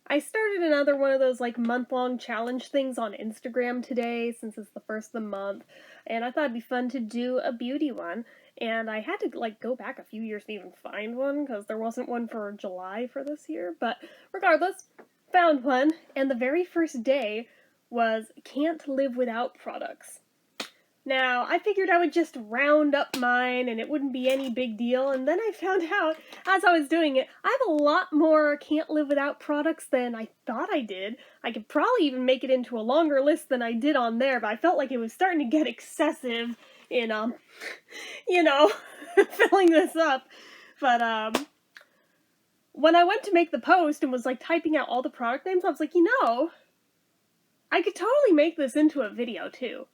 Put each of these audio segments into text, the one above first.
I started another one of those like month-long challenge things on Instagram today since it's the first of the month, and I thought it'd be fun to do a beauty one. And I had to like go back a few years to even find one because there wasn't one for July for this year, but regardless, found one, and the very first day was can't live without products. Now, I figured I would just round up mine and it wouldn't be any big deal, and then I found out, as I was doing it, I have a lot more can't live without products than I thought I did. I could probably even make it into a longer list than I did on there, but I felt like it was starting to get excessive in, you know, filling this up. But, when I went to make the post and was, like, typing out all the product names, I was like, I could totally make this into a video, too.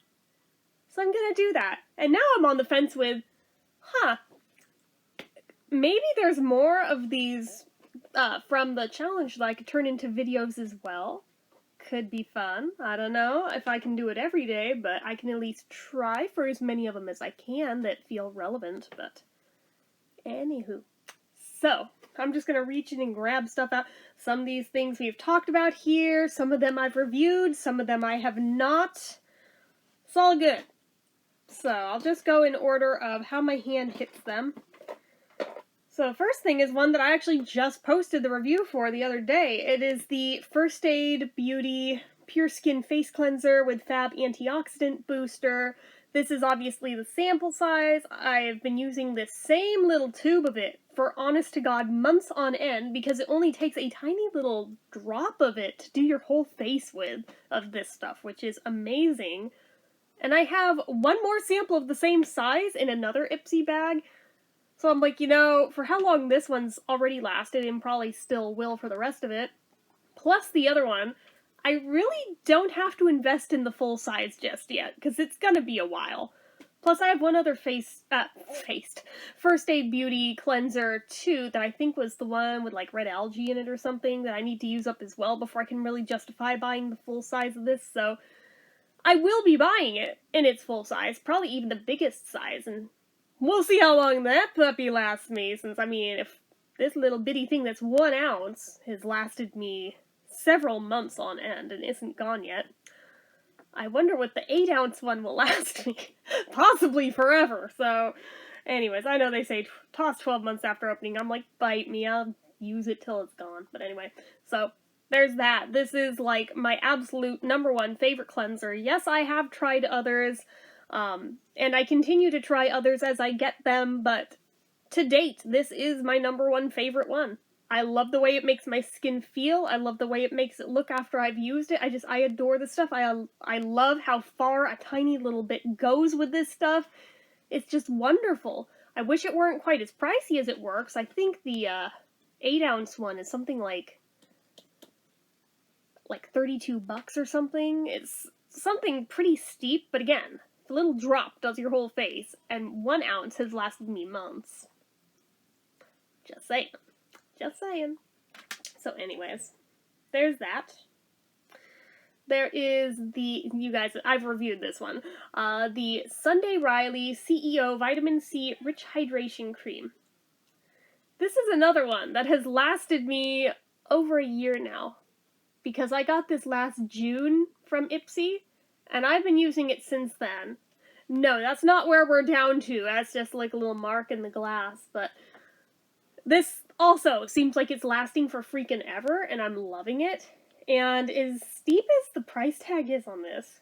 So I'm gonna do that. And now I'm on the fence with, maybe there's more of these from the challenge that I could turn into videos as well. Could be fun. I don't know if I can do it every day, but I can at least try for as many of them as I can that feel relevant, but anywho. So, I'm just gonna reach in and grab stuff out. Some of these things we've talked about here, some of them I've reviewed, some of them I have not. It's all good. So I'll just go in order of how my hand hits them. So the first thing is one that I actually just posted the review for the other day. It is the First Aid Beauty Pure Skin Face Cleanser with Fab Antioxidant Booster. This is obviously the sample size. I've been using this same little tube of it for honest to God months on end because it only takes a tiny little drop of it to do your whole face with of this stuff, which is amazing. And I have one more sample of the same size in another Ipsy bag. So I'm like, for how long this one's already lasted and probably still will for the rest of it, plus the other one, I really don't have to invest in the full size just yet, because it's gonna be a while. Plus I have one other First Aid Beauty cleanser too that I think was the one with like red algae in it or something that I need to use up as well before I can really justify buying the full size of this, so I will be buying it in its full size, probably even the biggest size, and we'll see how long that puppy lasts me, since, if this little bitty thing that's 1 ounce has lasted me several months on end and isn't gone yet, I wonder what the 8-ounce one will last me. Possibly forever, so anyways, I know they say toss 12 months after opening. I'm like, bite me, I'll use it till it's gone, but anyway, so there's that. This is like my absolute #1 favorite cleanser. Yes, I have tried others, and I continue to try others as I get them, but to date, this is my #1 favorite one. I love the way it makes my skin feel. I love the way it makes it look after I've used it. I adore this stuff. I love how far a tiny little bit goes with this stuff. It's just wonderful. I wish it weren't quite as pricey as it works. I think the 8-ounce one is something like $32 or something. It's something pretty steep, but again, a little drop does your whole face, and 1 ounce has lasted me months. Just saying. Just saying. So anyways, there's that. There is I've reviewed this one, the Sunday Riley CEO Vitamin C Rich Hydration Cream. This is another one that has lasted me over a year now, because I got this last June from Ipsy, and I've been using it since then. No, that's not where we're down to. That's just like a little mark in the glass, but this also seems like it's lasting for freaking ever, and I'm loving it. And as steep as the price tag is on this,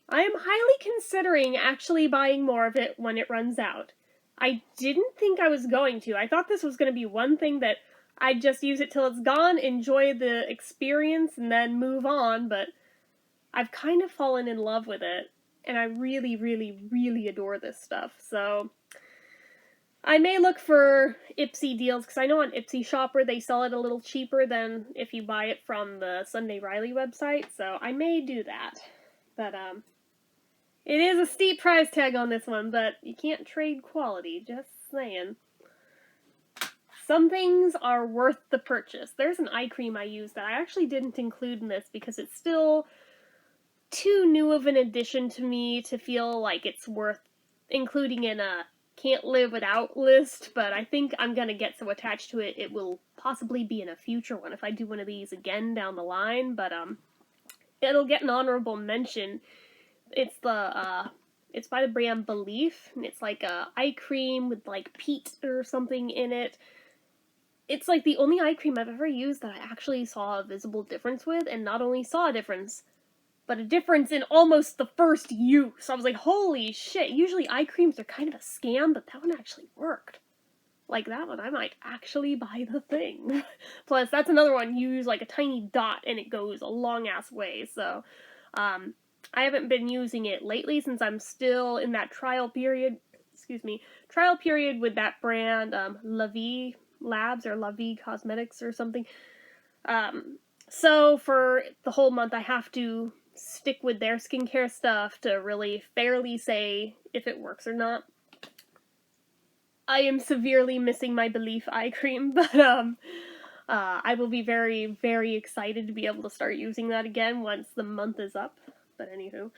I am highly considering actually buying more of it when it runs out. I didn't think I was going to. I thought this was going to be one thing that I'd just use it till it's gone, enjoy the experience, and then move on, but I've kind of fallen in love with it, and I really, really, really adore this stuff, so I may look for Ipsy deals, because I know on Ipsy Shopper they sell it a little cheaper than if you buy it from the Sunday Riley website, so I may do that. But, it is a steep price tag on this one, but you can't trade quality, just saying. Some things are worth the purchase. There's an eye cream I use that I actually didn't include in this because it's still too new of an addition to me to feel like it's worth including in a can't live without list, but I think I'm gonna get so attached to it, it will possibly be in a future one if I do one of these again down the line, but, it'll get an honorable mention. It's it's by the brand e.l.f, and it's like a eye cream with like peat or something in it. It's like the only eye cream I've ever used that I actually saw a visible difference with, and not only saw a difference, but a difference in almost the first use. I was like, holy shit, usually eye creams are kind of a scam, but that one actually worked. Like that one, I might actually buy the thing. Plus, that's another one, you use like a tiny dot and it goes a long ass way, so, I haven't been using it lately since I'm still in that trial period with that brand, La Vie Labs or La Vie Cosmetics or something. So for the whole month I have to stick with their skincare stuff to really fairly say if it works or not. I am severely missing my e.l.f. eye cream, but I will be very, very excited to be able to start using that again once the month is up. But anywho,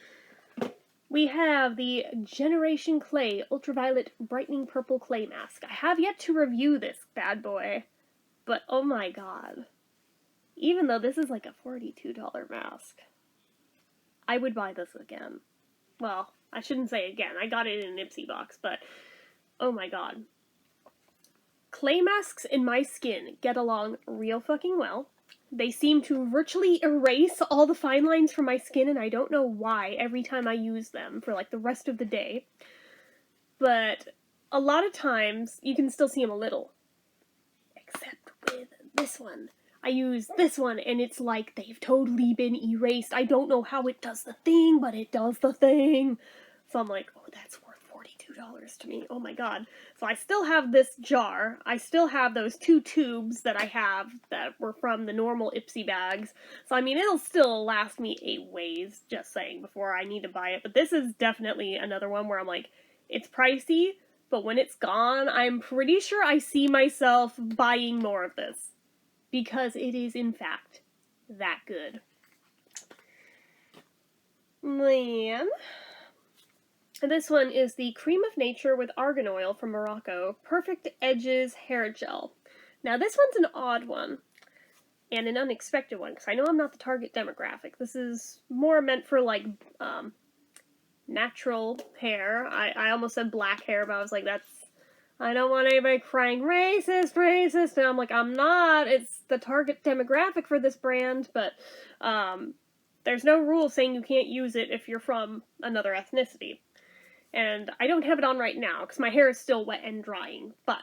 we have the Generation Clay Ultraviolet Brightening Purple Clay Mask. I have yet to review this bad boy, but oh my god. Even though this is like a $42 mask, I would buy this again. Well, I shouldn't say again. I got it in an Ipsy box, but oh my god. Clay masks in my skin get along real fucking well. They seem to virtually erase all the fine lines from my skin, and I don't know why every time I use them for like the rest of the day. But a lot of times you can still see them a little. Except with this one. I use this one and it's like they've totally been erased. I don't know how it does the thing, but it does the thing. So I'm like, oh, that's worth $42 to me. Oh my god. So I still have this jar. I still have those 2 tubes that I have that were from the normal Ipsy bags. So I mean, it'll still last me a ways, just saying, before I need to buy it. But this is definitely another one where I'm like, it's pricey, but when it's gone, I'm pretty sure I see myself buying more of this. Because it is, in fact, that good. Then, this one is the Cream of Nature with Argan Oil from Morocco Perfect Edges Hair Gel. Now, this one's an odd one, and an unexpected one, because I know I'm not the target demographic. This is more meant for, like, natural hair. I almost said black hair, but I was like, I don't want anybody crying, racist, racist, and I'm like, I'm not. It's the target demographic for this brand, but, there's no rule saying you can't use it if you're from another ethnicity. And I don't have it on right now, because my hair is still wet and drying, but,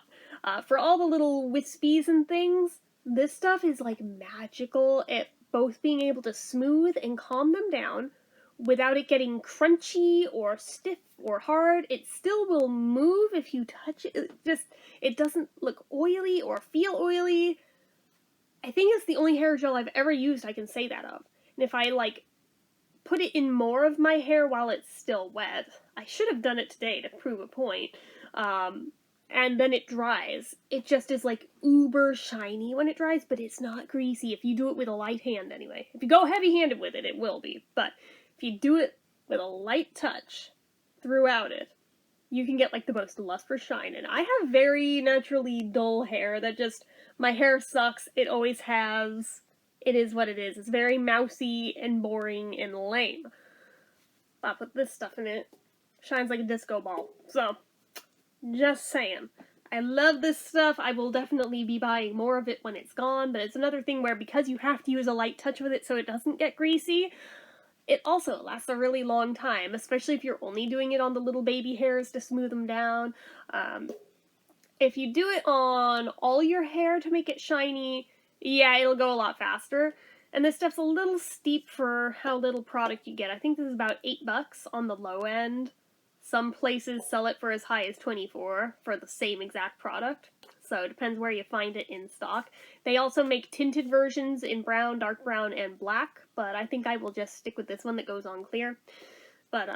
for all the little wispies and things, this stuff is, like, magical at both being able to smooth and calm them down, without it getting crunchy or stiff or hard. It still will move if you touch it. It doesn't look oily or feel oily. I think it's the only hair gel I've ever used I can say that of. And if I, like, put it in more of my hair while it's still wet, I should have done it today to prove a point, and then it dries. It just is, like, uber shiny when it dries, but it's not greasy if you do it with a light hand anyway. If you go heavy-handed with it, it will be, but if you do it with a light touch throughout it, you can get, like, the most lustrous shine. And I have very naturally dull hair that just, my hair sucks. It always has. It is what it is. It's very mousy and boring and lame. But I put this stuff in it. Shines like a disco ball. So, just saying. I love this stuff. I will definitely be buying more of it when it's gone, but it's another thing where because you have to use a light touch with it so it doesn't get greasy, it also lasts a really long time, especially if you're only doing it on the little baby hairs to smooth them down. If you do it on all your hair to make it shiny, yeah, it'll go a lot faster. And this stuff's a little steep for how little product you get. I think this is about $8 on the low end. Some places sell it for as high as $24 for the same exact product. So it depends where you find it in stock. They also make tinted versions in brown, dark brown, and black, but I think I will just stick with this one that goes on clear. But,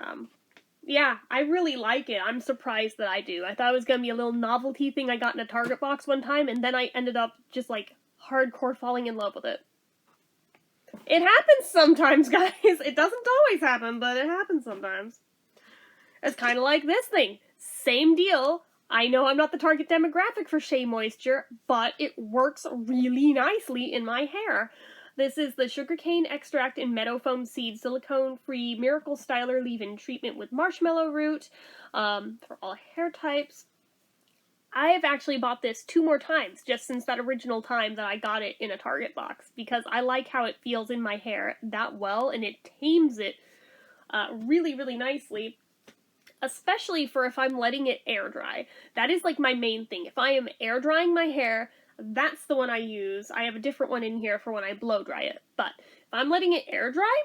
yeah, I really like it. I'm surprised that I do. I thought it was going to be a little novelty thing I got in a Target box one time, and then I ended up just, like, hardcore falling in love with it. It happens sometimes, guys. It doesn't always happen, but it happens sometimes. It's kind of like this thing. Same deal. I know I'm not the target demographic for Shea Moisture, but it works really nicely in my hair. This is the Sugarcane Extract and Meadow Foam Seed Silicone-Free Miracle Styler Leave-In Treatment with Marshmallow Root for all hair types. I have actually bought this 2 more times just since that original time that I got it in a Target box because I like how it feels in my hair that well and it tames it really, really nicely. Especially for if I'm letting it air dry. That is like my main thing. If I am air drying my hair, that's the one I use. I have a different one in here for when I blow dry it. But if I'm letting it air dry,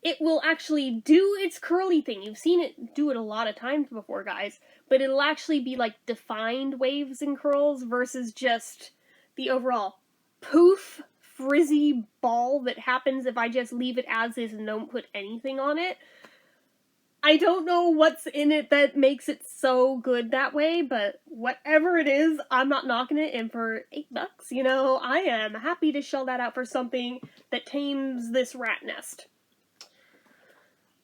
it will actually do its curly thing. You've seen it do it a lot of times before, guys. But it'll actually be like defined waves and curls versus just the overall poof, frizzy ball that happens if I just leave it as is and don't put anything on it. I don't know what's in it that makes it so good that way, but whatever it is, I'm not knocking it, and for $8, you know, I am happy to shell that out for something that tames this rat nest.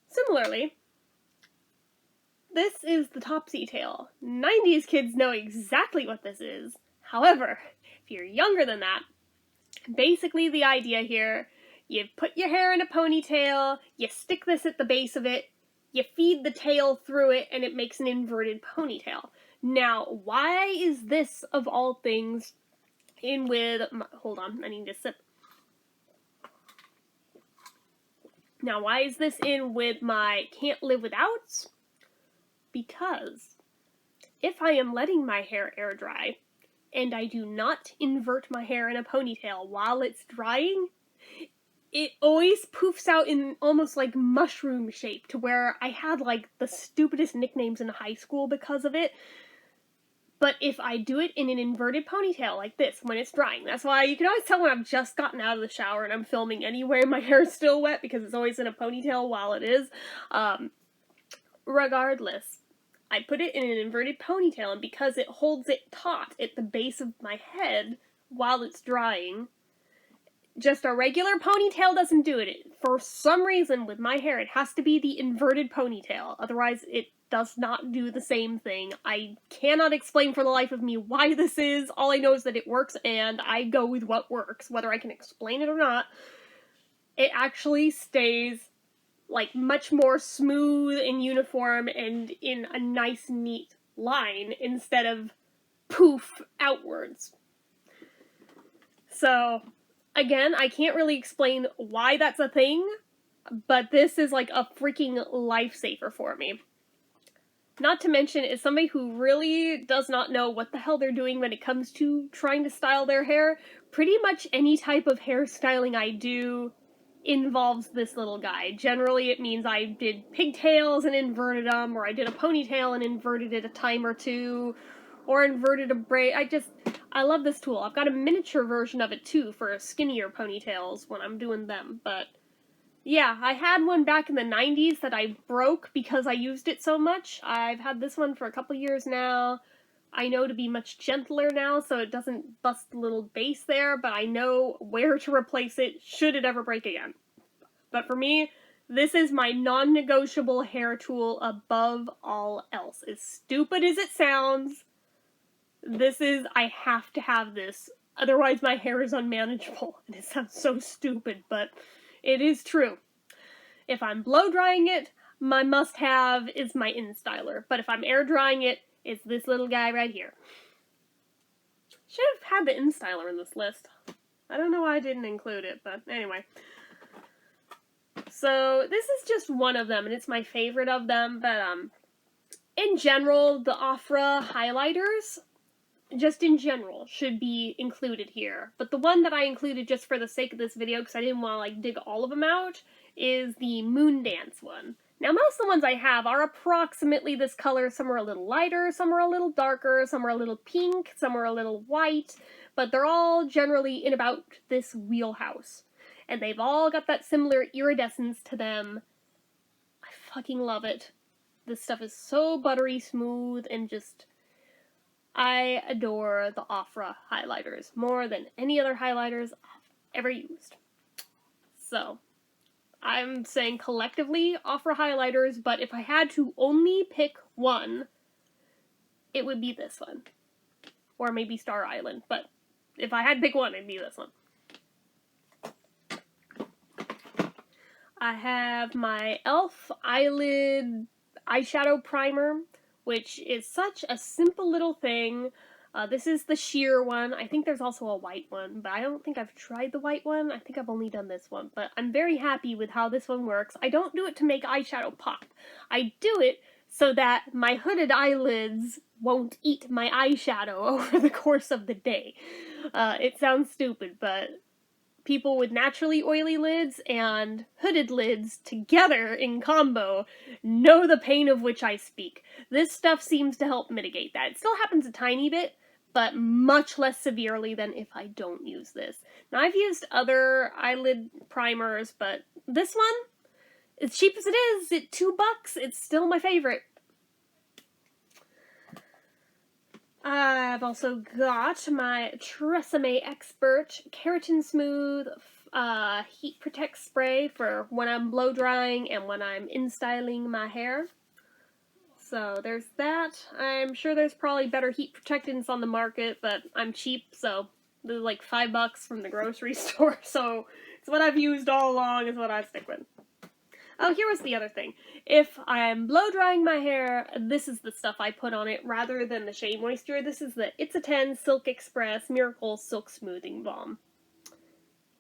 Similarly, this is the Topsy Tail. 90s kids know exactly what this is. However, if you're younger than that, basically the idea here, you put your hair in a ponytail, you stick this at the base of it, you feed the tail through it, and it makes an inverted ponytail. Now, why is this, of all things, in with... hold on, I need to sip. Now, why is this in with my can't live withouts? Because if I am letting my hair air dry, and I do not invert my hair in a ponytail while it's drying, it always poofs out in almost like mushroom shape to where I had like the stupidest nicknames in high school because of it. But if I do it in an inverted ponytail like this when it's drying, that's why you can always tell when I've just gotten out of the shower and I'm filming anyway, my hair is still wet because it's always in a ponytail while it is. Regardless, I put it in an inverted ponytail, and because it holds it taut at the base of my head while it's drying, just a regular ponytail doesn't do it. For some reason, with my hair, it has to be the inverted ponytail. Otherwise, it does not do the same thing. I cannot explain for the life of me why this is. All I know is that it works, and I go with what works. Whether I can explain it or not, it actually stays, like, much more smooth and uniform and in a nice, neat line instead of poof outwards. So... again, I can't really explain why that's a thing, but this is like a freaking lifesaver for me. Not to mention, as somebody who really does not know what the hell they're doing when it comes to trying to style their hair, pretty much any type of hairstyling I do involves this little guy. Generally, it means I did pigtails and inverted them, or I did a ponytail and inverted it a time or two, or inverted a braid. I love this tool. I've got a miniature version of it too for skinnier ponytails when I'm doing them, but yeah, I had one back in the 90s that I broke because I used it so much. I've had this one for a couple years now. I know to be much gentler now so it doesn't bust the little base there, but I know where to replace it should it ever break again. But for me, this is my non-negotiable hair tool above all else. As stupid as it sounds, I have to have this. Otherwise my hair is unmanageable. And it sounds so stupid, but it is true. If I'm blow drying it, my must-have is my InStyler. But if I'm air drying it, it's this little guy right here. Should have had the InStyler in this list. I don't know why I didn't include it, but anyway. So this is just one of them, and it's my favorite of them, but in general, the Ofra highlighters, just in general, should be included here. But the one that I included just for the sake of this video, because I didn't want to like dig all of them out, is the Moondance one. Now, most of the ones I have are approximately this color. Some are a little lighter, some are a little darker, some are a little pink, some are a little white, but they're all generally in about this wheelhouse. And they've all got that similar iridescence to them. I fucking love it. This stuff is so buttery smooth and just... I adore the Ofra highlighters more than any other highlighters I've ever used. So, I'm saying collectively Ofra highlighters, but if I had to only pick one, it would be this one. Or maybe Star Island, but if I had to pick one, it'd be this one. I have my e.l.f. eyelid eyeshadow primer, which is such a simple little thing. This is the sheer one. I think there's also a white one, but I don't think I've tried the white one. I think I've only done this one, but I'm very happy with how this one works. I don't do it to make eyeshadow pop. I do it so that my hooded eyelids won't eat my eyeshadow over the course of the day. It sounds stupid, but people with naturally oily lids and hooded lids together in combo know the pain of which I speak. This stuff seems to help mitigate that. It still happens a tiny bit, but much less severely than if I don't use this. Now, I've used other eyelid primers, but this one, as cheap as it is, at $2, it's still my favorite. I've also got my Tresemme Expert Keratin Smooth Heat Protect Spray for when I'm blow drying and when I'm in-styling my hair. So there's that. I'm sure there's probably better heat protectants on the market, but I'm cheap, so they're like $5 from the grocery store, so it's what I've used all along, is what I stick with. Oh, here was the other thing. If I'm blow drying my hair, this is the stuff I put on it rather than the Shea Moisture. This is the It's a 10 Silk Express Miracle Silk Smoothing Balm.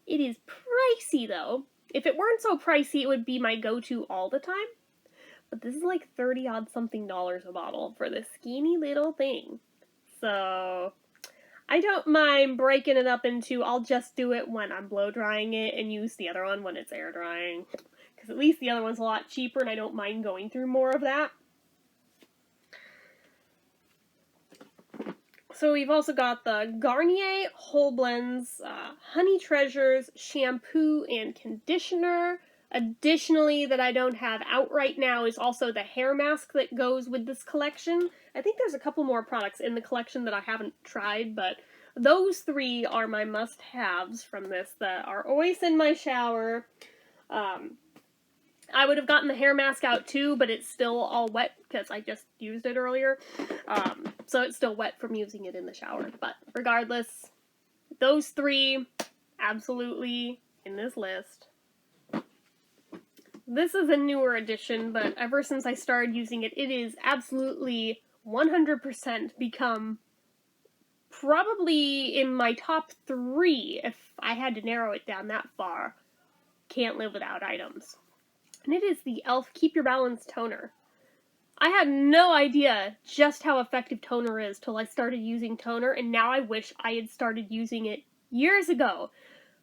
It is pricey, though. If it weren't so pricey, it would be my go-to all the time. But this is like 30-odd something dollars a bottle for this skinny little thing. So I don't mind breaking it up into I'll just do it when I'm blow drying it and use the other one when it's air drying. Because at least the other one's a lot cheaper and I don't mind going through more of that. So we've also got the Garnier Whole Blends Honey Treasures Shampoo and Conditioner. Additionally, that I don't have out right now is also the hair mask that goes with this collection. I think there's a couple more products in the collection that I haven't tried, but those three are my must-haves from this that are always in my shower. I would have gotten the hair mask out too, but it's still all wet because I just used it earlier. So it's still wet from using it in the shower. But regardless, those three absolutely in this list. This is a newer edition, but ever since I started using it, it is absolutely 100% become probably in my top 3 if I had to narrow it down that far. Can't live without items. And it is the e.l.f. Keep Your Balance Toner. I had no idea just how effective toner is till I started using toner, and now I wish I had started using it years ago.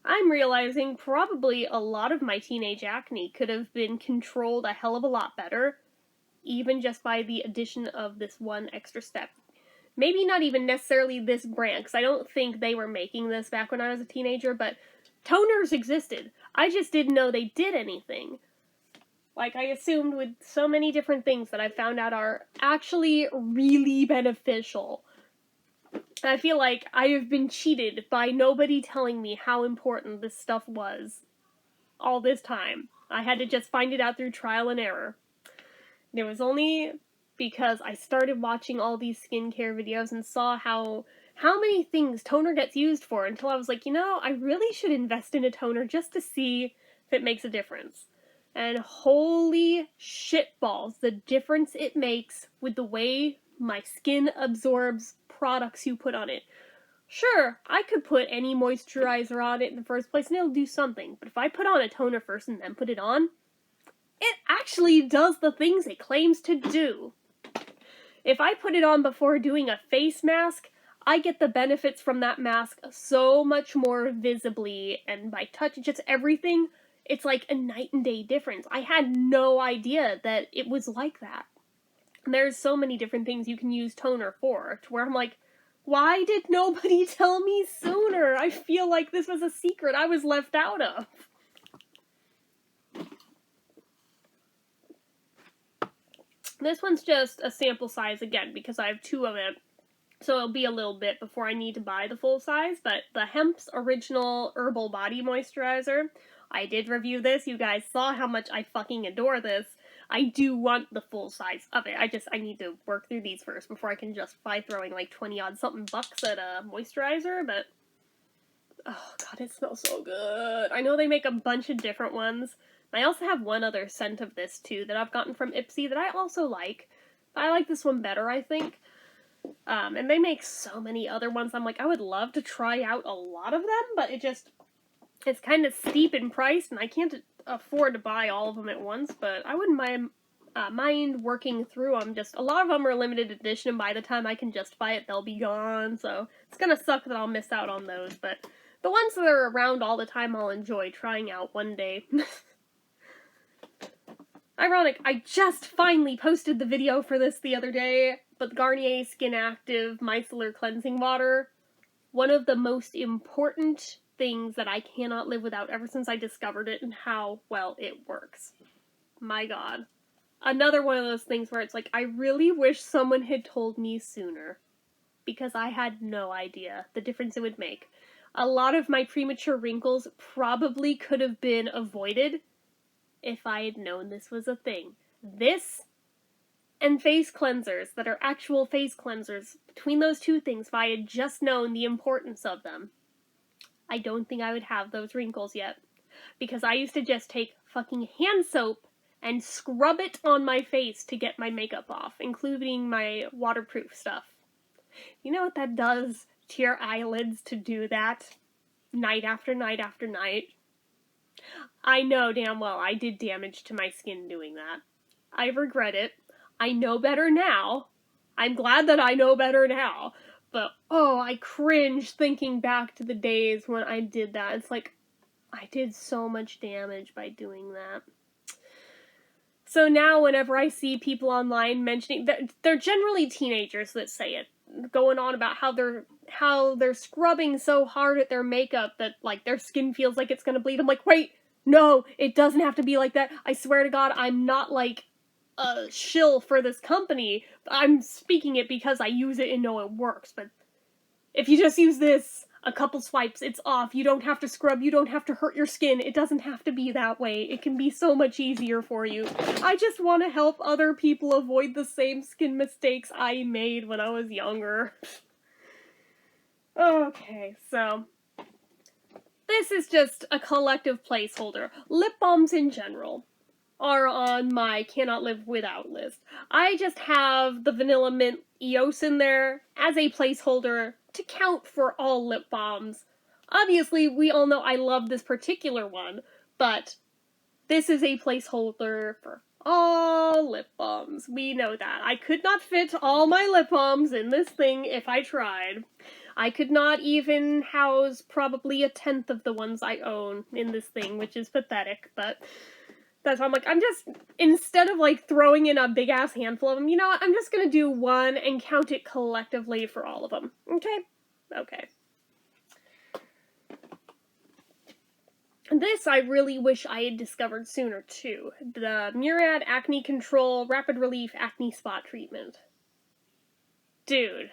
I'm realizing probably a lot of my teenage acne could have been controlled a hell of a lot better, even just by the addition of this one extra step. Maybe not even necessarily this brand, because I don't think they were making this back when I was a teenager, but toners existed. I just didn't know they did anything. Like I assumed with so many different things that I found out are actually really beneficial. I feel like I have been cheated by nobody telling me how important this stuff was all this time. I had to just find it out through trial and error. It was only because I started watching all these skincare videos and saw how many things toner gets used for until I was like, you know, I really should invest in a toner just to see if it makes a difference. And holy shitballs, the difference it makes with the way my skin absorbs products you put on it. Sure, I could put any moisturizer on it in the first place and it'll do something, but if I put on a toner first and then put it on, it actually does the things it claims to do. If I put it on before doing a face mask, I get the benefits from that mask so much more visibly, and by touch, just everything, it's like a night and day difference. I had no idea that it was like that. There's so many different things you can use toner for, to where I'm like, why did nobody tell me sooner? I feel like this was a secret I was left out of. This one's just a sample size again, because I have 2 of it, so it'll be a little bit before I need to buy the full size, but the Hemp's Original Herbal Body Moisturizer, I did review this. You guys saw how much I fucking adore this. I do want the full size of it. I need to work through these first before I can justify throwing like 20 odd something bucks at a moisturizer, but oh god, it smells so good. I know they make a bunch of different ones. I also have one other scent of this too that I've gotten from Ipsy that I also like. But I like this one better, I think. And they make so many other ones. I'm like, I would love to try out a lot of them, but it's kind of steep in price, and I can't afford to buy all of them at once, but I wouldn't mind working through them. Just a lot of them are limited edition, and by the time I can justify it, they'll be gone, so it's gonna suck that I'll miss out on those, but the ones that are around all the time I'll enjoy trying out one day. Ironic, I just finally posted the video for this the other day, but Garnier Skin Active Micellar Cleansing Water, one of the most important things that I cannot live without ever since I discovered it and how well it works. My god. Another one of those things where it's like, I really wish someone had told me sooner, because I had no idea the difference it would make. A lot of my premature wrinkles probably could have been avoided if I had known this was a thing. This and face cleansers that are actual face cleansers, between those two things, if I had just known the importance of them, I don't think I would have those wrinkles yet. Because I used to just take fucking hand soap and scrub it on my face to get my makeup off, including my waterproof stuff. You know what that does to your eyelids to do that? Night after night after night. I know damn well I did damage to my skin doing that. I regret it. I know better now. I'm glad that I know better now. But, oh, I cringe thinking back to the days when I did that. It's like, I did so much damage by doing that. So now whenever I see people online mentioning, they're generally teenagers that say it, going on about how they're scrubbing so hard at their makeup that, like, their skin feels like it's gonna bleed. I'm like, wait, no, it doesn't have to be like that. I swear to God, I'm not, like, a shill for this company. I'm speaking it because I use it and know it works, but if you just use this, a couple swipes, it's off. You don't have to scrub, you don't have to hurt your skin. It doesn't have to be that way. It can be so much easier for you. I just want to help other people avoid the same skin mistakes I made when I was younger. Okay, so this is just a collective placeholder. Lip balms in general are on my cannot live without list. I just have the Vanilla Mint EOS in there as a placeholder to count for all lip balms. Obviously, we all know I love this particular one, but this is a placeholder for all lip balms. We know that. I could not fit all my lip balms in this thing if I tried. I could not even house probably a tenth of the ones I own in this thing, which is pathetic, but that's why I'm like, I'm just, instead of like throwing in a big ass handful of them, you know what, I'm just gonna do one and count it collectively for all of them. Okay? Okay. This I really wish I had discovered sooner too. The Murad Acne Control Rapid Relief Acne Spot Treatment. Dude.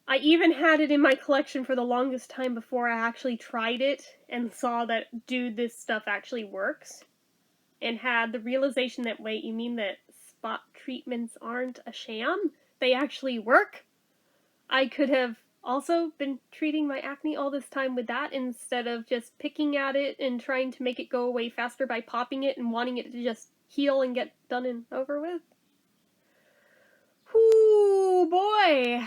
I even had it in my collection for the longest time before I actually tried it and saw that, dude, this stuff actually works. And had the realization that, wait, you mean that spot treatments aren't a sham? They actually work? I could have also been treating my acne all this time with that instead of just picking at it and trying to make it go away faster by popping it and wanting it to just heal and get done and over with. Whoo, boy.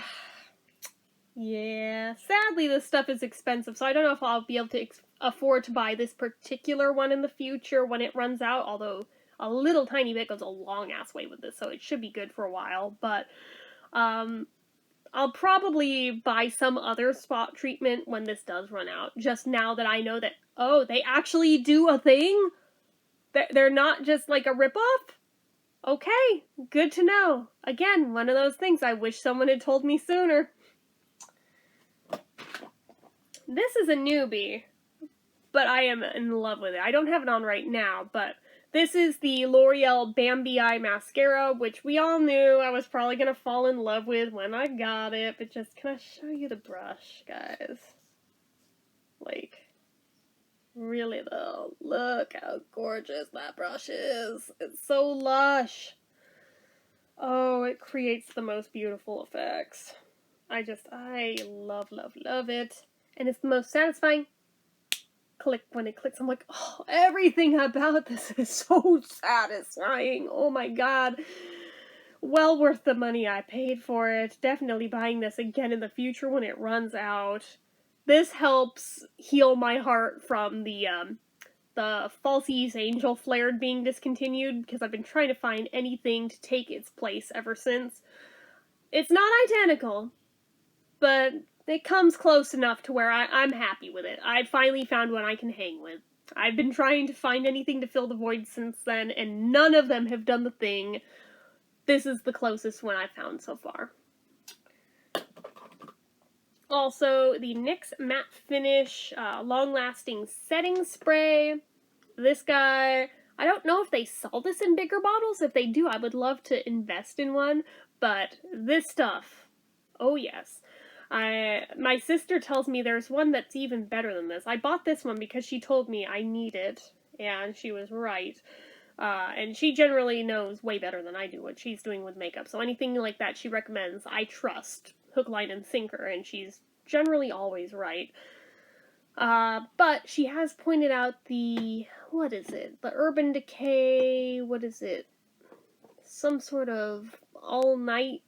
Yeah, sadly this stuff is expensive, so I don't know if I'll be able to afford to buy this particular one in the future when it runs out, although a little tiny bit goes a long-ass way with this, so it should be good for a while, but I'll probably buy some other spot treatment when this does run out, just now that I know that, oh, they actually do a thing? They're not just like a ripoff? Okay, good to know. Again, one of those things I wish someone had told me sooner. This is a newbie, but I am in love with it. I don't have it on right now, but this is the L'Oreal Bambi Eye Mascara, which we all knew I was probably going to fall in love with when I got it, but just, can I show you the brush, guys? Like, Really though, look how gorgeous that brush is. It's so lush. Oh, it creates the most beautiful effects. I love, love, love it. And it's the most satisfying click when it clicks. I'm like, oh, everything about this is so satisfying. Oh my god. Well worth the money I paid for it. Definitely buying this again in the future when it runs out. This helps heal my heart from the Falsies Angel Flared being discontinued, because I've been trying to find anything to take its place ever since. It's not identical, but it comes close enough to where I'm happy with it. I finally found one I can hang with. I've been trying to find anything to fill the void since then, and none of them have done the thing. This is the closest one I've found so far. Also, the NYX Matte Finish Long-Lasting Setting Spray. This guy, I don't know if they sell this in bigger bottles. If they do, I would love to invest in one. But this stuff, oh yes. My sister tells me there's one that's even better than this. I bought this one because she told me I need it, and she was right. And she generally knows way better than I do what she's doing with makeup. So anything like that she recommends, I trust hook, line, and sinker, and she's generally always right. But she has pointed out what is it? The Urban Decay, what is it? Some sort of all-night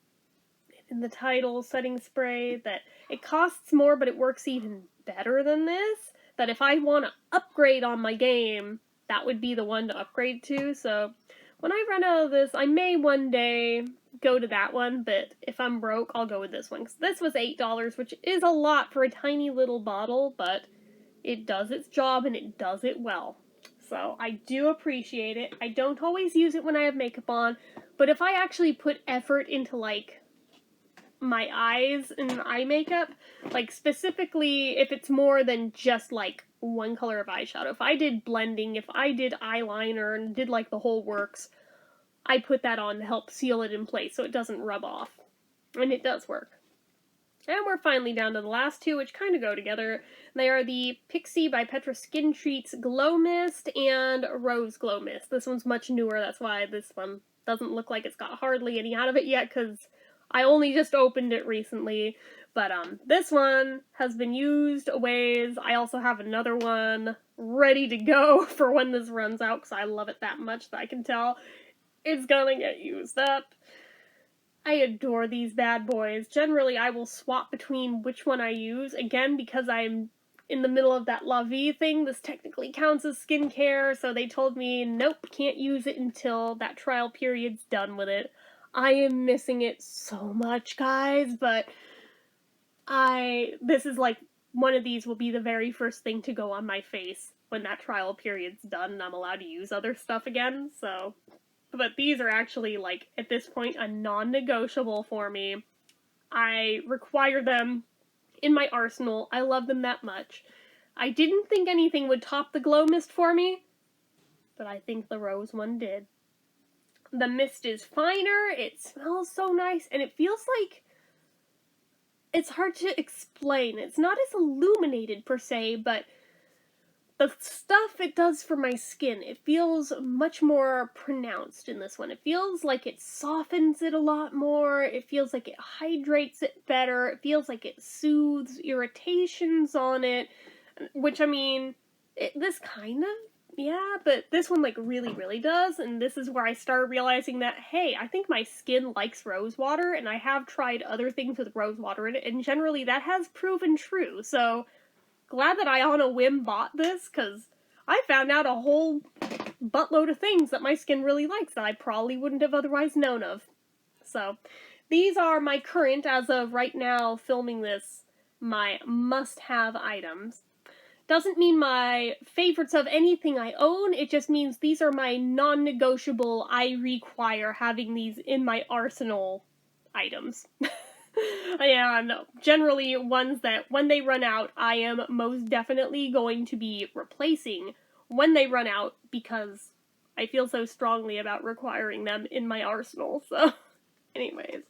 in the title setting spray that it costs more, but it works even better than this. That if I want to upgrade on my game, that would be the one to upgrade to. So when I run out of this, I may one day go to that one, but if I'm broke, I'll go with this one. 'Cause this was $8, which is a lot for a tiny little bottle, but it does its job and it does it well. So I do appreciate it. I don't always use it when I have makeup on, but if I actually put effort into, like, my eyes and eye makeup, like, specifically if it's more than just, like, one color of eyeshadow. If I did blending, if I did eyeliner and did, like, the whole works, I put that on to help seal it in place so it doesn't rub off. And it does work. And we're finally down to the last two, which kind of go together. They are the Pixie by Petra Skin Treats Glow Mist and Rose Glow Mist. This one's much newer, that's why this one doesn't look like it's got hardly any out of it yet, because I only just opened it recently. But this one has been used a ways. I also have another one ready to go for when this runs out, because I love it that much that I can tell it's gonna get used up. I adore these bad boys. Generally, I will swap between which one I use. Again, because I'm in the middle of that La Vie thing, this technically counts as skincare, so they told me, nope, can't use it until that trial period's done with it. I am missing it so much, guys, but this is like, one of these will be the very first thing to go on my face when that trial period's done and I'm allowed to use other stuff again, so... But these are actually, like, at this point, a non-negotiable for me. I require them in my arsenal. I love them that much. I didn't think anything would top the Glow Mist for me, but I think the Rose one did. The mist is finer, it smells so nice, and it feels like... It's hard to explain. It's not as illuminated, per se, but... the stuff it does for my skin, it feels much more pronounced in this one. It feels like it softens it a lot more, it feels like it hydrates it better, it feels like it soothes irritations on it, which, I mean, this kind of, yeah, but this one, like, really, really does, and this is where I started realizing that, hey, I think my skin likes rose water, and I have tried other things with rose water in it, and generally that has proven true, so... glad that I on a whim bought this, because I found out a whole buttload of things that my skin really likes that I probably wouldn't have otherwise known of. So, these are my current, as of right now filming this, my must-have items. Doesn't mean my favorites of anything I own, it just means these are my non-negotiable, I require having these in my arsenal items. And generally ones that, when they run out, I am most definitely going to be replacing when they run out, because I feel so strongly about requiring them in my arsenal, so... Anyways.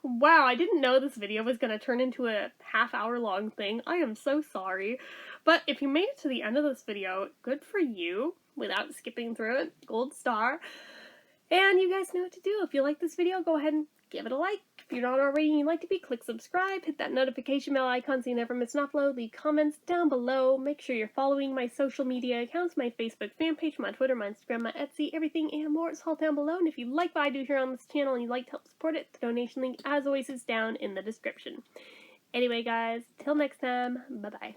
Wow, I didn't know this video was gonna turn into a half-hour long thing. I am so sorry. But if you made it to the end of this video, good for you, without skipping through it, gold star. And you guys know what to do. If you like this video, go ahead and give it a like. If you're not already and you'd like to be, click subscribe, hit that notification bell icon so you never miss an upload, leave comments down below, make sure you're following my social media accounts, my Facebook fan page, my Twitter, my Instagram, my Etsy, everything and more is all down below. And if you like what I do here on this channel and you'd like to help support it, the donation link, as always, is down in the description. Anyway, guys, till next time, bye-bye.